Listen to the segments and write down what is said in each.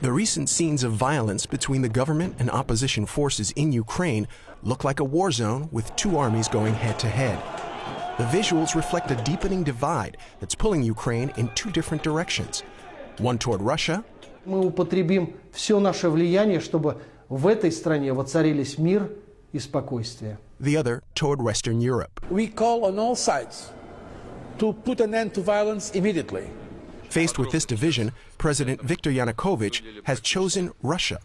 The recent scenes of violence between the government and opposition forces in Ukraine look like a war zone with two armies going head-to-head. The visuals reflect a deepening divide that's pulling Ukraine in two different directions. One toward Russia. Мы употребим все наше влияние, чтобы в этой стране воцарились мир и спокойствие. The other toward Western Europe. We call on all sides to put an end to violence immediately. Faced with this division, President Viktor Yanukovych has chosen Russia.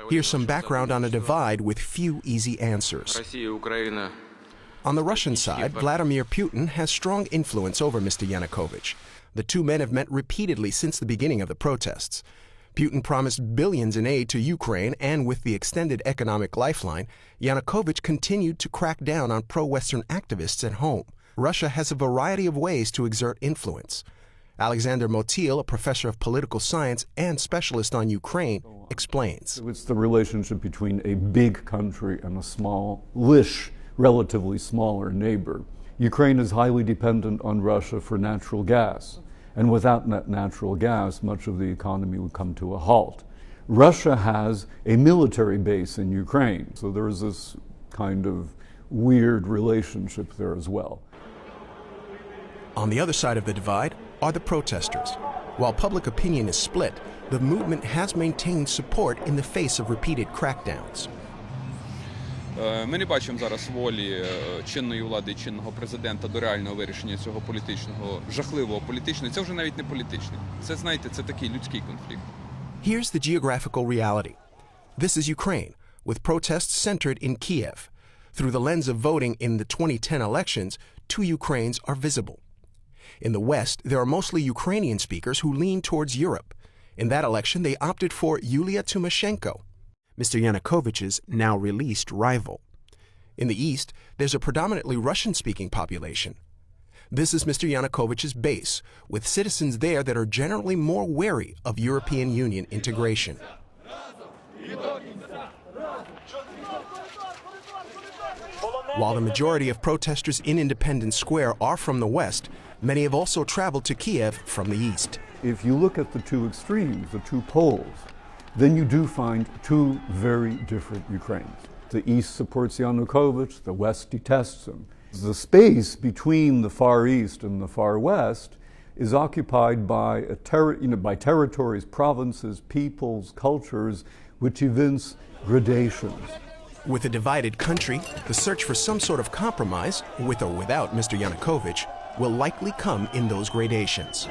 Here's some background on a divide with few easy answers. On the Russian side, Vladimir Putin has strong influence over Mr. Yanukovych. The two men have met repeatedly since the beginning of the protests. Putin promised billions in aid to Ukraine, and with the extended economic lifeline, Yanukovych continued to crack down on pro-Western activists at home. Russia has a variety of ways to exert influence. Alexander Motil, a professor of political science and specialist on Ukraine, explains. It's the relationship between a big country and a smallish, relatively smaller neighbor. Ukraine is highly dependent on Russia for natural gas, and without natural gas, much of the economy would come to a halt. Russia has a military base in Ukraine, so there is this kind of weird relationship there as well. On the other side of the divide are the protesters. While public opinion is split, the movement has maintained support in the face of repeated crackdowns. Ми не бачимо зараз волі чинної влади і чинного президента до реального вирішення цього політичного, жахливого політичного. Це вже навіть не політичний. Це, знаєте, це такий людський конфлікт. Here's the geographical reality. This is Ukraine, with protests centered in Kiev. Through the lens of voting in the 2010 elections, two Ukraines are visible. In the West, there are mostly Ukrainian speakers who lean towards Europe. In that election, they opted for Yulia Tymoshenko, Mr. Yanukovych's now released rival. In the East, there's a predominantly Russian-speaking population. This is Mr. Yanukovych's base, with citizens there that are generally more wary of European Union integration. While the majority of protesters in Independence Square are from the West, many have also traveled to Kiev from the East. If you look at the two extremes, the two poles, then you do find two very different Ukraines. The East supports Yanukovych, the West detests him. The space between the Far East and the Far West is occupied by, by territories, provinces, peoples, cultures, which evince gradations. With a divided country, the search for some sort of compromise, with or without Mr. Yanukovych, will likely come in those gradations.